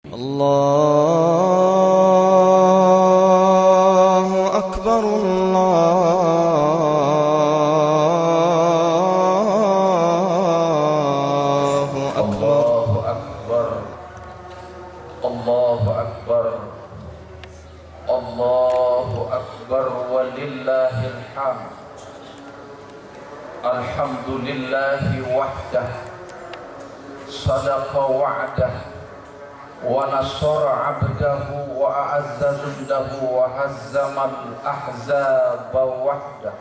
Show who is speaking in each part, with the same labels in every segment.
Speaker 1: الله أكبر الله أكبر
Speaker 2: الله أكبر الله أكبر ولله الحمد. الحمد لله وحده صدق وعده ونصر عبده وأعز جنده وهزم الأحزاب وحده.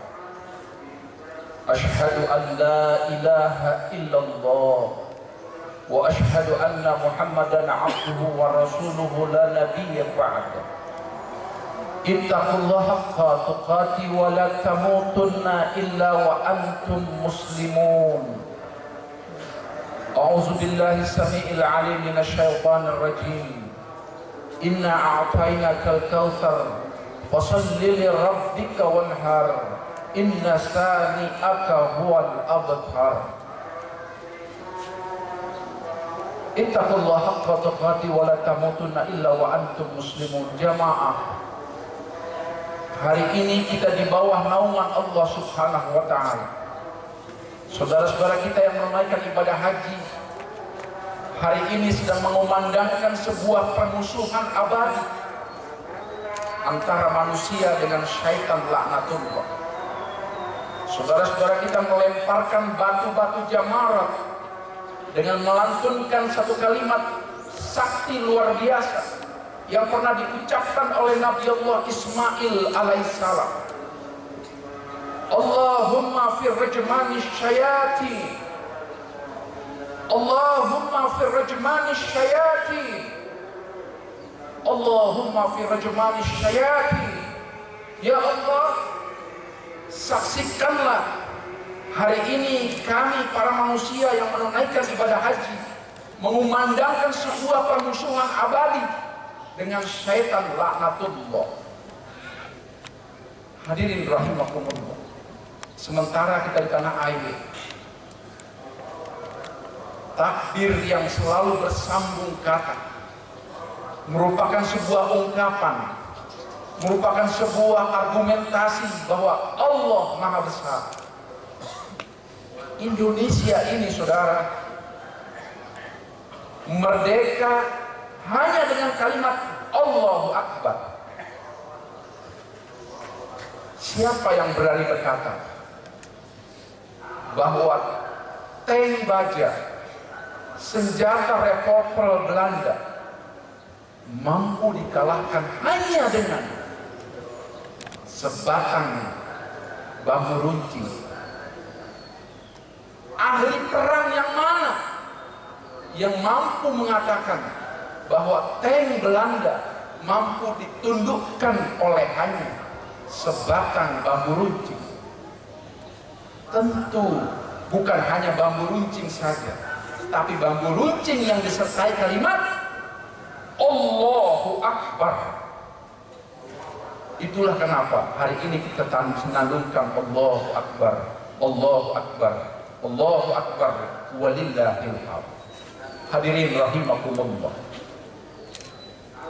Speaker 2: أشهد أن لا إله إلا الله وأشهد أن محمدا عبده ورسوله لا نبي بعده. اتقوا الله حق تقاته ولا تموتن إلا وأنتم مسلمون. أعوذ بالله السميع العليم من الشيطان الرجيم. إنا أعطيناك الكوثر فصل لربك وانحر إن ثانئك هو الأبتر. Ittaqullaha haqqa tuqatih wa la tamutunna illa wa antum muslimun. Jamaah, hari ini kita di bawah naungan Allah Subhanahu wa taala. Saudara-saudara kita yang menunaikan ibadah haji hari ini sedang mengumandangkan sebuah permusuhan abadi antara manusia dengan syaitan laknatullah. Saudara-saudara kita melemparkan batu-batu jamarat dengan melantunkan satu kalimat sakti luar biasa yang pernah diucapkan oleh Nabi Allah Ismail alaihissalam. Allahumma fi rajmani syayati, Allahumma fi rajmani syayati, Allahumma fi rajmani syayati. Ya Allah, saksikanlah hari ini kami para manusia yang menunaikan ibadah haji mengumandangkan sebuah permusuhan abadi dengan syaitan laknatullah. Hadirin rahimakumullah, sementara kita di tanah air, takbir yang selalu bersambung kata merupakan sebuah ungkapan, merupakan sebuah argumentasi bahwa Allah Maha Besar. Indonesia ini, saudara, merdeka hanya dengan kalimat Allahu Akbar. Siapa yang berani berkata bahwa tank baja, senjata revolver Belanda mampu dikalahkan hanya dengan sebatang bambu runcing? Ahli perang yang mana yang mampu mengatakan bahwa tank Belanda mampu ditundukkan oleh hanya sebatang bambu runcing? Tentu bukan hanya bambu runcing saja, tapi bambu runcing yang disertai kalimat Allahu Akbar. Itulah kenapa hari ini kita menandungkan Allahu Akbar, Allahu Akbar, Allahu Akbar walillahil hamd. Hadirin rahimakumullah,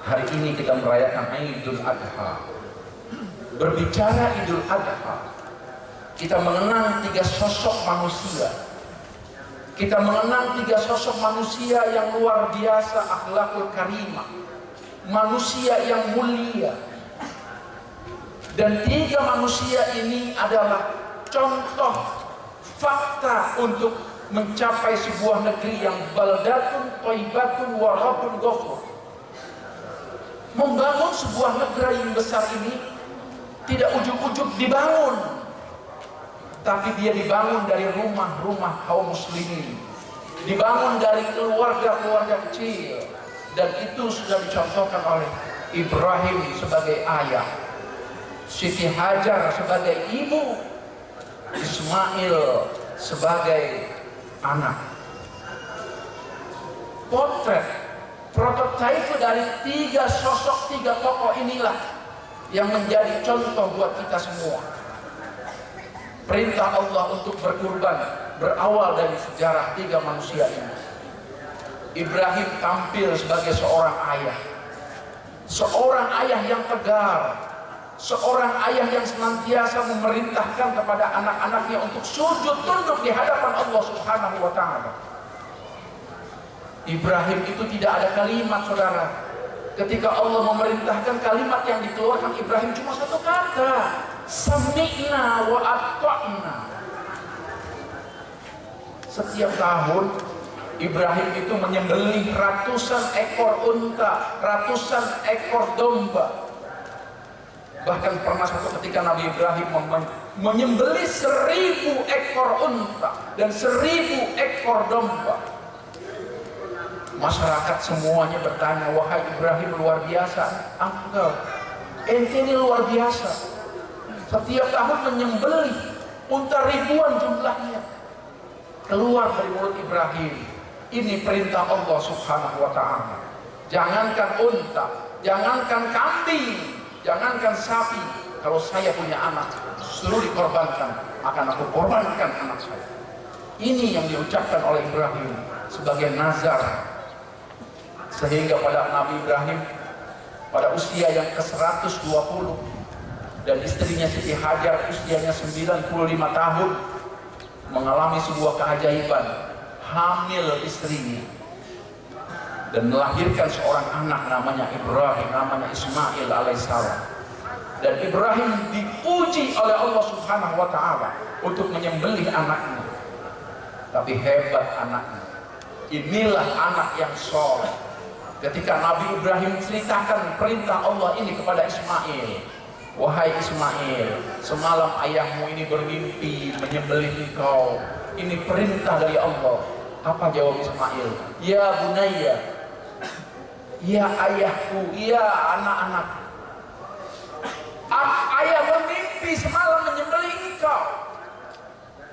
Speaker 2: hari ini kita merayakan Idul Adha. Berbicara Idul Adha, kita mengenang tiga sosok manusia. Kita mengenang tiga sosok manusia yang luar biasa akhlakul karimah, manusia yang mulia. Dan tiga manusia ini adalah contoh fakta untuk mencapai sebuah negeri yang baldatun thayyibatun wa rabbun ghafur. Membangun sebuah negeri yang besar ini tidak ujuk-ujuk dibangun, tapi dia dibangun dari rumah-rumah kaum muslimin, dibangun dari keluarga-keluarga kecil, dan itu sudah dicontohkan oleh Ibrahim sebagai ayah, Siti Hajar sebagai ibu, Ismail sebagai anak. Potret, prototipe dari tiga sosok, tiga tokoh inilah yang menjadi contoh buat kita semua. Perintah Allah untuk berkurban berawal dari sejarah tiga manusia ini. Ibrahim tampil sebagai seorang ayah. Seorang ayah yang tegar, seorang ayah yang senantiasa memerintahkan kepada anak-anaknya untuk sujud tunduk di hadapan Allah Subhanahu wa taala. Ibrahim itu tidak ada kalimat, saudara. Ketika Allah memerintahkan, kalimat yang dikeluarkan Ibrahim cuma satu kata, sami'na wa ata'na. Setiap tahun Ibrahim itu menyembelih ratusan ekor unta, ratusan ekor domba. Bahkan pernah suatu ketika Nabi Ibrahim menyembelih 1000 ekor unta dan 1000 ekor domba. Masyarakat semuanya bertanya, wahai Ibrahim, luar biasa engkau, ente ini luar biasa. Setiap tahun menyembelih unta ribuan jumlahnya. Keluar dari mulut Ibrahim, ini perintah Allah Subhanahu wa ta'ala. Jangankan unta, jangankan kambing, jangankan sapi, kalau saya punya anak, suruh dikorbankan, akan aku korbankan anak saya. Ini yang diucapkan oleh Ibrahim sebagai nazar. Sehingga pada Nabi Ibrahim pada usia yang ke-120 dan istrinya Siti Hajar usianya 95 tahun mengalami sebuah keajaiban, hamil istrinya dan melahirkan seorang anak namanya Ibrahim, namanya Ismail alaihissalam. Dan Ibrahim dipuji oleh Allah Subhanahu wa ta'ala untuk menyembelih anaknya. Tapi hebat anaknya, inilah anak yang soleh. Ketika Nabi Ibrahim ceritakan perintah Allah ini kepada Ismail, wahai Ismail, semalam ayahmu ini bermimpi menyembelih engkau, ini perintah dari Allah. Apa jawab Ismail? Ya bunayya, ya ayahku, ya anak-anak, ayah bermimpi semalam menyembelih engkau.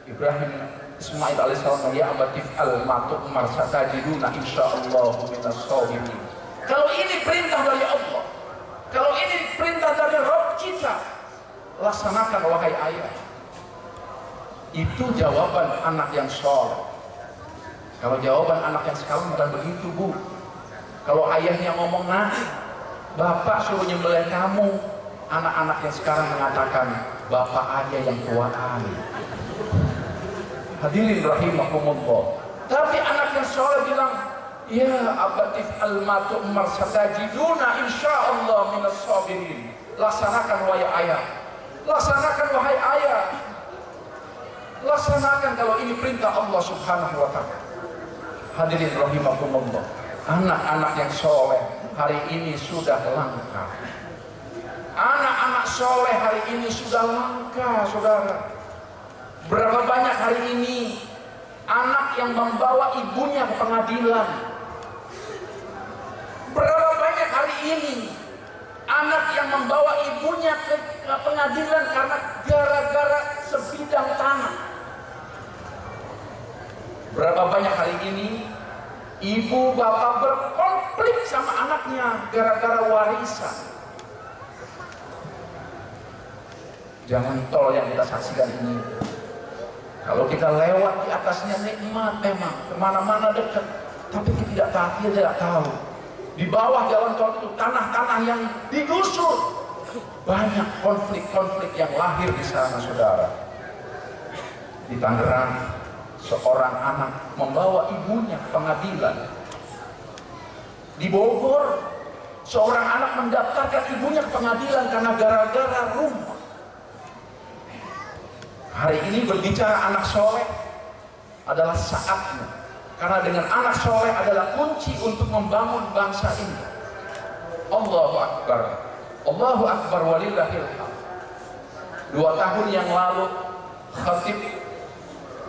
Speaker 2: Ibrahim Ismail alaihissalam, ya abatif al-matu umar satajiduna insyaallah minas shabirin. Kalau ini perintah dari Allah, kalau ini perintah dari Rabb kita, laksanakan wahai ayah. Itu jawaban anak yang soleh. Kalau jawaban anak yang sekarang bukan begitu, Bu. Kalau ayahnya ngomong, nah bapak suruh nyembelih kamu, anak-anak yang sekarang mengatakan bapak aja yang tuaan. Hadirin rahimahumullah. Tapi anak yang soleh bilang, ya abatif al-matu umar satajiduna insyaallah minas shabirin. Laksanakan wahai ayah, laksanakan wahai ayah, laksanakan kalau ini perintah Allah Subhanahu wa ta'ala. Hadirin rahimahumullah, anak-anak yang soleh hari ini sudah langka. Anak-anak soleh hari ini sudah langka, saudara. Berapa banyak hari ini anak yang membawa ibunya ke pengadilan? Berapa banyak hari ini anak yang membawa ibunya ke pengadilan karena gara-gara sebidang tanah? Berapa banyak hari ini ibu bapak berkonflik sama anaknya gara-gara warisan? Jangan tol yang kita saksikan ini. Kalau kita lewat di atasnya nikmat memang, kemana-mana dekat, tapi kita tidak tahu di bawah jalan tol itu tanah-tanah yang digusur. Banyak konflik-konflik yang lahir di sana, saudara. Di Tangerang, seorang anak membawa ibunya ke pengadilan. Di Bogor, seorang anak mendaftarkan ibunya ke pengadilan karena gara-gara rumah. Hari ini berbicara anak soleh adalah saatnya, karena dengan anak soleh adalah kunci untuk membangun bangsa ini. Allahu Akbar, Allahu Akbar walillahil hamd. 2 tahun yang lalu khatib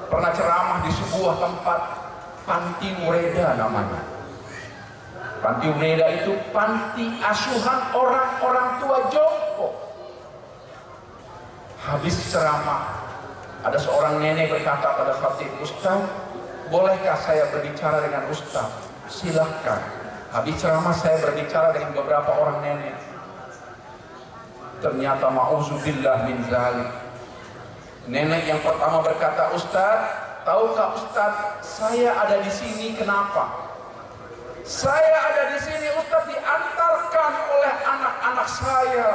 Speaker 2: pernah ceramah di sebuah tempat, Panti Ureda namanya. Panti Ureda itu panti asuhan orang-orang tua jompo. Habis ceramah, ada seorang nenek berkata pada khatib, Ustaz, bolehkah saya berbicara dengan Ustaz? Silahkan. Habis ceramah saya berbicara dengan beberapa orang nenek. Ternyata ma'uzubillah min zalik. Nenek yang pertama berkata, Ustaz, tahukah Ustaz, saya ada di sini kenapa? Saya ada di sini Ustaz diantarkan oleh anak-anak saya.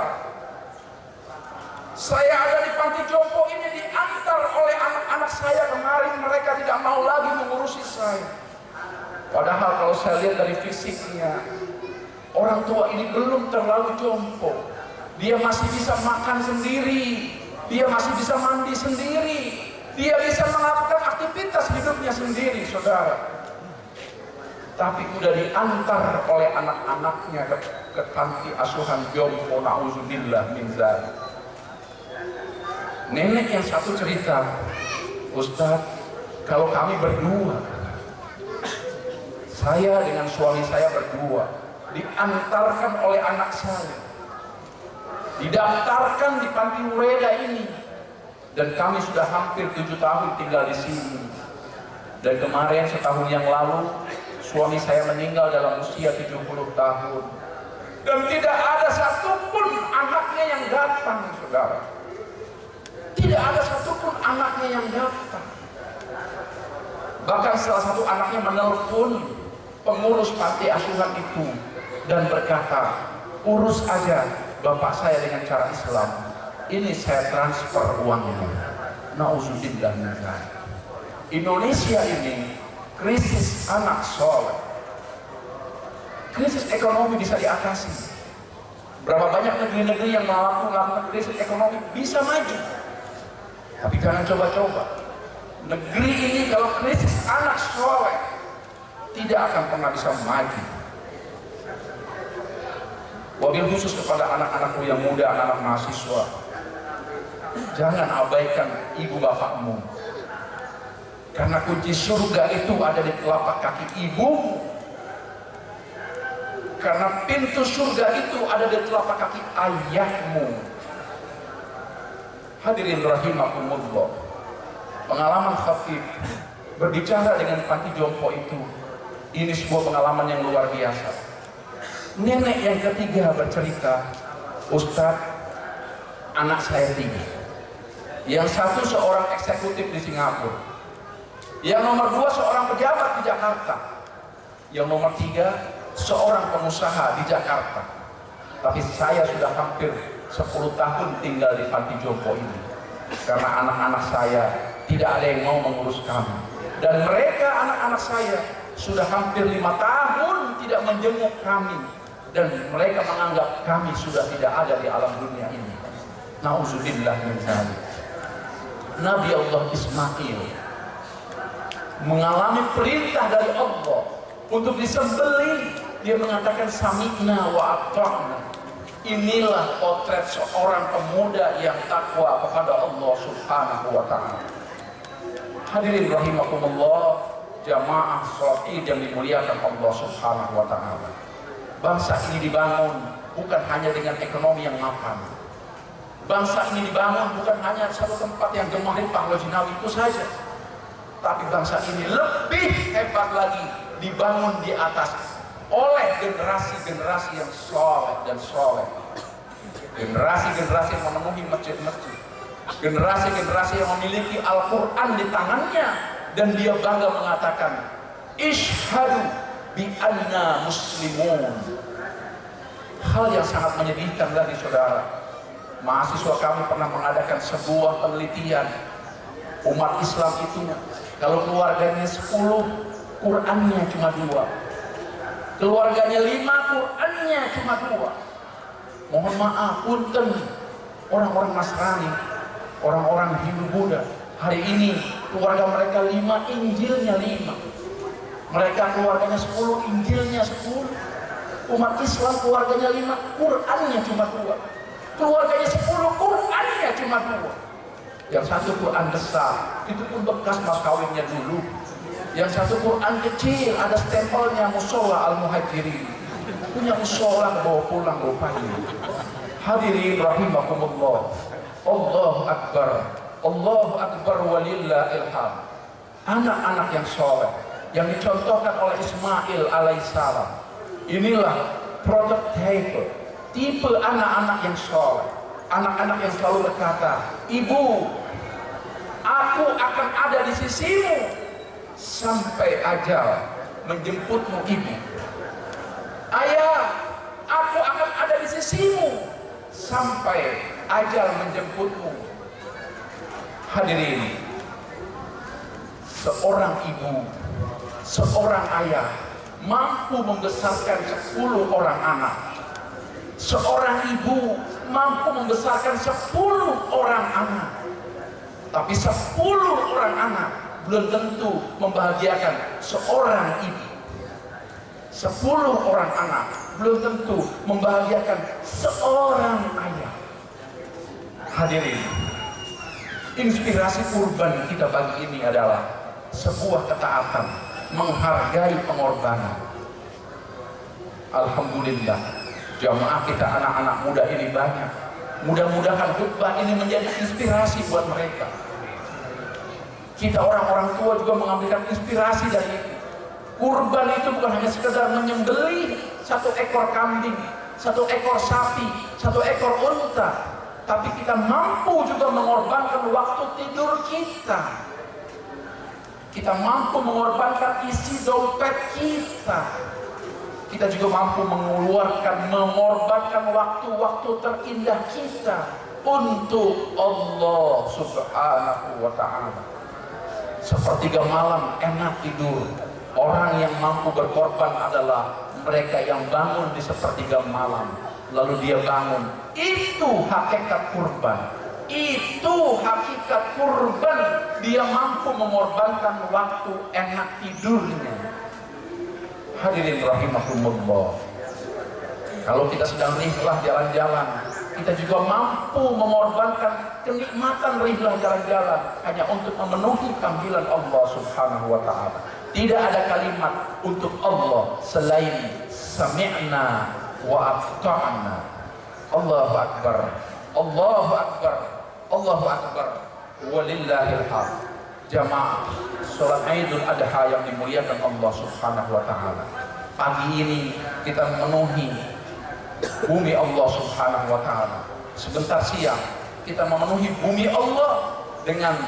Speaker 2: Saya ada di panti jompo ini diantar oleh anak-anak saya kemarin, mereka tidak mau lagi mengurusi saya. Padahal kalau saya lihat dari fisiknya, orang tua ini belum terlalu jompo. Dia masih bisa makan sendiri, dia masih bisa mandi sendiri, dia bisa melakukan aktivitas hidupnya sendiri, saudara. Tapi udah diantar oleh anak-anaknya ke panti asuhan jompo, na'udzubillah min dzalik. Nenek yang satu cerita, Ustaz, kalau kami berdua, saya dengan suami saya berdua, diantarkan oleh anak saya, didaftarkan di panti Ureda ini, dan kami sudah hampir 7 tahun tinggal di sini. Dan kemarin setahun yang lalu, suami saya meninggal dalam usia 70 tahun, dan tidak ada satupun anaknya yang datang, saudara. Tidak ada satupun anaknya yang datang. Bahkan salah satu anaknya menelpon pengurus panti asuhan itu dan berkata, urus aja bapak saya dengan cara Islam, ini saya transfer uangnya. Na'udzubillah min dzalik. Indonesia ini krisis anak soleh, krisis ekonomi bisa diatasi. Berapa banyak negeri-negeri yang melakukan krisis ekonomi bisa maju. Tapi jangan coba-coba. Negeri ini kalau krisis anak soleh tidak akan pernah bisa maju. Wabil khusus kepada anak-anakku yang muda, anak-anak mahasiswa, jangan abaikan ibu bapakmu, karena kunci surga itu ada di telapak kaki ibumu, karena pintu surga itu ada di telapak kaki ayahmu. Hadirin rahimakumullah, pengalaman Khatib berbicara dengan panti jompo itu, ini sebuah pengalaman yang luar biasa. Nenek yang ketiga bercerita, Ustaz, anak saya 3. Yang satu seorang eksekutif di Singapura, yang nomor 2 seorang pejabat di Jakarta, yang nomor 3 seorang pengusaha di Jakarta. Tapi saya sudah hampir 10 tahun tinggal di panti jompo ini, karena anak-anak saya tidak ada yang mau mengurus kami, dan mereka anak-anak saya sudah hampir 5 tahun tidak menjenguk kami, dan mereka menganggap kami sudah tidak ada di alam dunia ini. Na'udzubillah min dzalik. Nabi Allah Ismail mengalami perintah dari Allah untuk disembelih. Dia mengatakan sami'na wa ata'na. Inilah potret seorang pemuda yang takwa kepada Allah Subhanahu wa ta'ala. Hadirin rahimakumullah, jamaah salat Id yang dimuliakan Allah Subhanahu wa ta'ala. Bangsa ini dibangun bukan hanya dengan ekonomi yang mapan. Bangsa ini dibangun bukan hanya satu tempat yang gemah-gemah lojinawi itu saja. Tapi bangsa ini lebih hebat lagi, dibangun di atas oleh generasi-generasi yang soleh dan soleh, generasi-generasi yang memenuhi masjid-masjid, generasi-generasi yang memiliki Al-Quran di tangannya, dan dia bangga mengatakan ishhadu bi anna muslimun. Hal yang sangat menyedihkan lagi, saudara, mahasiswa kami pernah mengadakan sebuah penelitian. Umat Islam itu kalau keluarganya 10, Qurannya cuma 2. Keluarganya 5, Qurannya cuma 2. Mohon maaf, punten, orang-orang Nasrani, orang-orang Hindu Buddha, hari ini keluarga mereka 5, Injilnya 5. Mereka keluarganya 10, Injilnya 10. Umat Islam keluarganya 5, Qurannya cuma 2. Keluarganya 10, Qurannya cuma 2. Yang satu Quran besar, itu pun bekas mas kawinnya dulu. Yang satu Quran kecil, ada stempelnya Musola Al-Muhajirin. Punya musola bawa pulang rupanya. Hadirin rahimakumullah, Allahu Akbar, Allahu Akbar walillahil hamd. Anak-anak yang soleh yang dicontohkan oleh Ismail alaihissalam, inilah prototipe, tipe anak-anak yang soleh. Anak-anak yang selalu berkata, ibu, aku akan ada di sisimu sampai ajal menjemputmu ibu. ayah, aku akan ada di sisimu sampai ajal menjemputmu. Hadirin, seorang ibu, seorang ayah mampu membesarkan 10 orang anak. Seorang ibu mampu membesarkan 10 orang anak. Tapi 10 orang anak belum tentu membahagiakan seorang ibu. 10 orang anak belum tentu membahagiakan seorang ayah. Hadirin, inspirasi kurban kita pagi ini adalah sebuah ketaatan, menghargai pengorbanan. Alhamdulillah, jamaah kita anak-anak muda ini banyak. Mudah-mudahan khutbah ini menjadi inspirasi buat mereka. Kita orang-orang tua juga mengambilkan inspirasi dari itu. Kurban itu bukan hanya sekedar menyembelih 1 ekor kambing, 1 ekor sapi, 1 ekor unta, tapi kita mampu juga mengorbankan waktu tidur kita. Kita mampu mengorbankan isi dompet kita. Kita juga mampu mengorbankan waktu-waktu terindah kita untuk Allah Subhanahu wa ta'ala. Sepertiga malam enak tidur. Orang yang mampu berkorban adalah mereka yang bangun di sepertiga malam, lalu dia bangun. Itu hakikat kurban. Itu hakikat kurban. Dia mampu mengorbankan waktu enak tidurnya. Hadirin rahimakumullah, kalau kita sedang rihlah jalan-jalan, kita juga mampu mengorbankan kenikmatan rihlah jalan-jalan hanya untuk memenuhi panggilan Allah Subhanahu wa ta'ala. Tidak ada kalimat untuk Allah selain sami'na wa ata'na. Allahu akbar, Allahu akbar, Allahu akbar, walillahil hamd. Jamaah sholat Idul Adha yang dimuliakan Allah Subhanahu wa ta'ala, pagi ini kita memenuhi bumi Allah Subhanahu wa ta'ala. Sebentar siang kita memenuhi bumi Allah dengan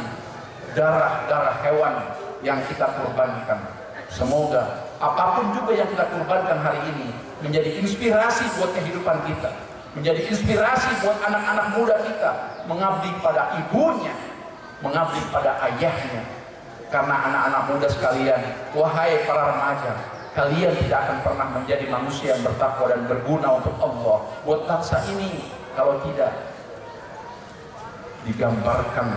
Speaker 2: darah-darah hewan yang kita kurbankan. Semoga apapun juga yang kita kurbankan hari ini menjadi inspirasi buat kehidupan kita, menjadi inspirasi buat anak-anak muda kita mengabdi pada ibunya, mengabdi pada ayahnya. Karena anak-anak muda sekalian, wahai para remaja, kalian tidak akan pernah menjadi manusia yang bertakwa dan berguna untuk Allah buat bangsa ini kalau tidak digambarkan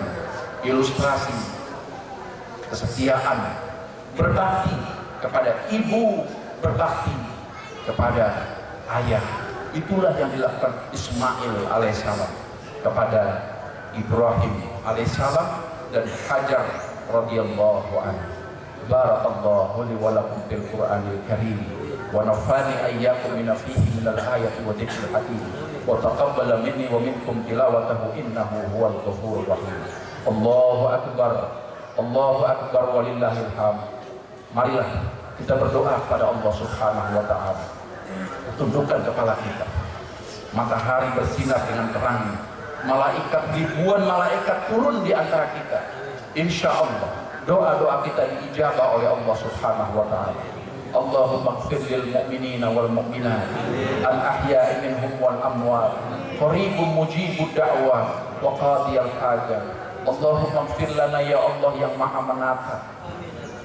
Speaker 2: ilustrasi kesetiaan, berbakti kepada ibu, berbakti kepada ayah. Itulah yang dilakukan Ismail alaihissalam kepada Ibrahim alaihissalam dan Hajar radhiyallahu anhu. Barakallahu li wa lakum fil Qur'anil Karim wa nafani ayyakum min fihi minal ayati wa dzikril hakim wa taqabbala minni wa minkum tilawatahu innahu huwal ghafurur rahim. Allahu akbar, Allahu akbar, walillahil hamd. Marilah kita berdoa kepada Allah Subhanahu wa ta'ala. Tundukkan kepala kita. Matahari bersinar dengan terang. Malaikat, ribuan malaikat turun di antara kita. Insya Allah doa-doa kita diijabah oleh Allah Subhanahu wa ta'ala. Allahumma ighfir lil mu'minina wal mu'minat al ahya'i minhum wal amwat qaribun mujibud da'wah wa qadiyal hajat. Allahumma ighfir lana ya Allah yang maha menatap.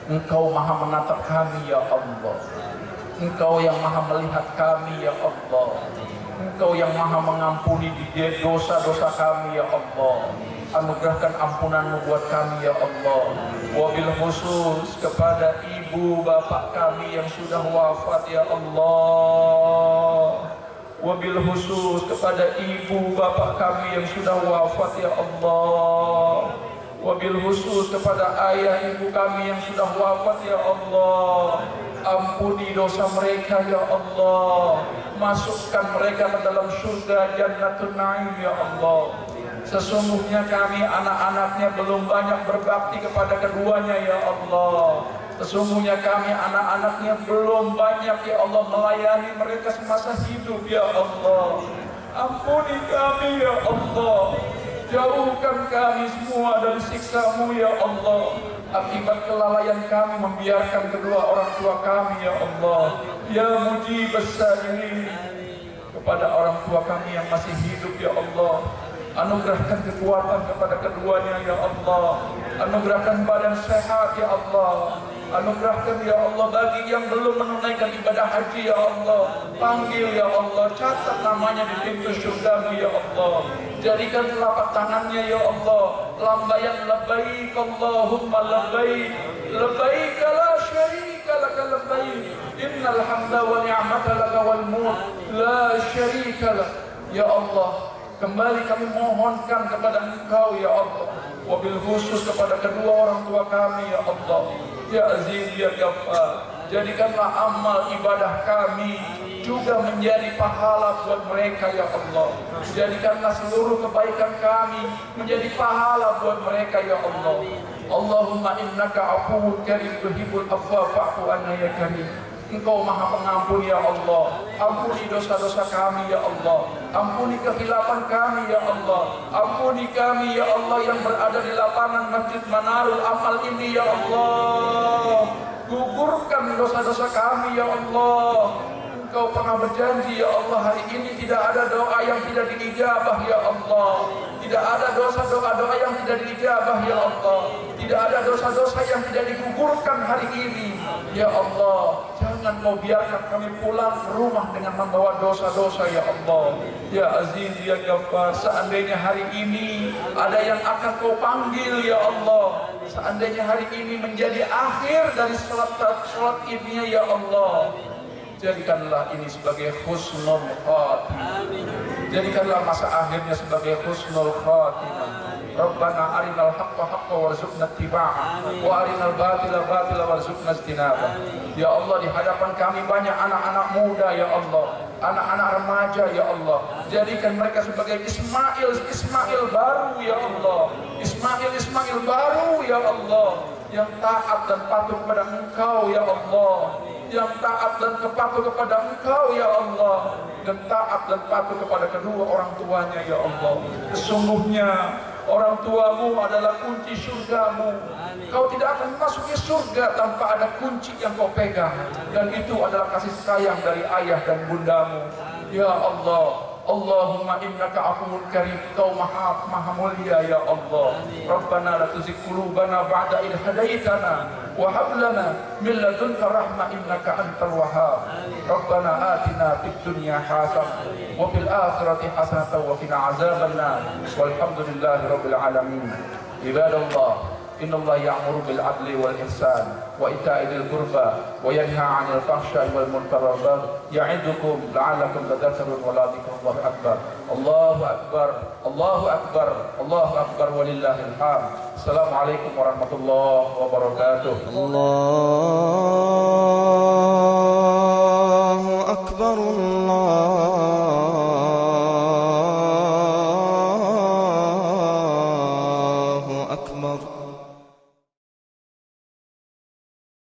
Speaker 2: Engkau maha menatap kami ya Allah. Engkau yang maha melihat kami ya Allah. Engkau yang maha mengampuni dosa-dosa kami ya Allah. Anugerahkan ampunanmu buat kami ya Allah. Wabil khusus kepada ibu bapak kami yang sudah wafat ya Allah. Wabil khusus kepada ibu bapak kami yang sudah wafat ya Allah. Wabil khusus kepada ayah ibu kami yang sudah wafat ya Allah. Ampuni dosa mereka ya Allah. Masukkan mereka ke dalam surga Jannatun Naim ya Allah. Sesungguhnya kami anak-anaknya belum banyak berbakti kepada keduanya ya Allah. Sesungguhnya kami anak-anaknya belum banyak ya Allah melayani mereka semasa hidup ya Allah. Ampuni kami ya Allah. Jauhkan kami semua dari siksa-Mu ya Allah. Akibat kelalaian kami membiarkan kedua orang tua kami ya Allah. Ya mujib as-sa'ilin. Kepada orang tua kami yang masih hidup ya Allah, anugerahkan kekuatan kepada keduanya ya Allah, anugerahkan badan sehat ya Allah, anugerahkan ya Allah bagi yang belum menunaikan ibadah haji ya Allah, panggil ya Allah, catat namanya di pintu surgamu ya Allah, jadikan telapak tangannya ya Allah lambayan labbaik Allahumma labbaik, labbaik la syarika laka labbaik, innal hamda wa ni'mata laka wal mulk la syarika lak. Ya Allah, kembali kami mohonkan kepada Engkau ya Allah, wabil khusus kepada kedua orang tua kami ya Allah, ya Aziz ya Ghaffar, jadikanlah amal ibadah kami juga menjadi pahala buat mereka ya Allah, jadikanlah seluruh kebaikan kami menjadi pahala buat mereka ya Allah. Allahumma innaka afuwwun karim tuhibbul afwa fa'fu anna ya karim. Engkau maha pengampun ya Allah, ampuni dosa-dosa kami ya Allah, ampuni kehilapan kami ya Allah, ampuni kami ya Allah yang berada di lapangan Masjid Manarul Amal ini ya Allah, gugurkan dosa-dosa kami ya Allah. Engkau pernah berjanji ya Allah, hari ini tidak ada doa yang tidak diijabah ya Allah, tidak ada doa-doa yang tidak diijabah ya Allah, tidak ada dosa-dosa yang tidak digugurkan hari ini ya Allah. Jangan kau biarkan kami pulang ke rumah dengan membawa dosa-dosa ya Allah, ya Aziz ya Ghaffar. Seandainya hari ini ada yang akan kau panggil ya Allah, seandainya hari ini menjadi akhir dari salat ini ya Allah, jadikanlah ini sebagai husnul khatimah, jadikanlah masa akhirnya sebagai husnul khatimah. Rabbana arinal haqqa haqqa warzuqna ittiba'ah wa arinal batila batila warzuqna ijtinabah. Ya Allah, di hadapan kami banyak anak-anak muda ya Allah, anak-anak remaja ya Allah, jadikan mereka sebagai Ismail baru ya Allah, Ismail baru ya Allah, yang taat dan patuh kepada Engkau ya Allah, yang taat dan patuh kepada Engkau ya Allah, dan taat dan patuh kepada kedua orang tuanya ya Allah. Sesungguhnya orang tuamu adalah kunci surgamu. Kau tidak akan memasuki surga tanpa ada kunci yang kau pegang, dan itu adalah kasih sayang dari ayah dan bundamu. Ya Allah, Allahumma innaka afuwwun karim, kau maha mulia ya Allah. Rabbana la tuzigh qulubana ba'da idh hadaitana wa hab lana min ladunka rahmah innaka antal wahhab. Rabbana atina fid dunya hasanah wa fil akhirati hasanah wa qina azabannar. Walhamdulillahi rabbil alamin. Ibadallah, innallaha ya'muru bil adli wal ihsan wa ita'i dzil qurba wa yanha 'anil fahsya'i wal munkari wal baghi ya'idukum la'allakum tadhakkarun wa la dzikrullahi akbar. Allahu akbar, Allahu akbar, Allahu akbar walillahil hamd. Assalamualaikum warahmatullahi wabarakatuh.
Speaker 1: Allah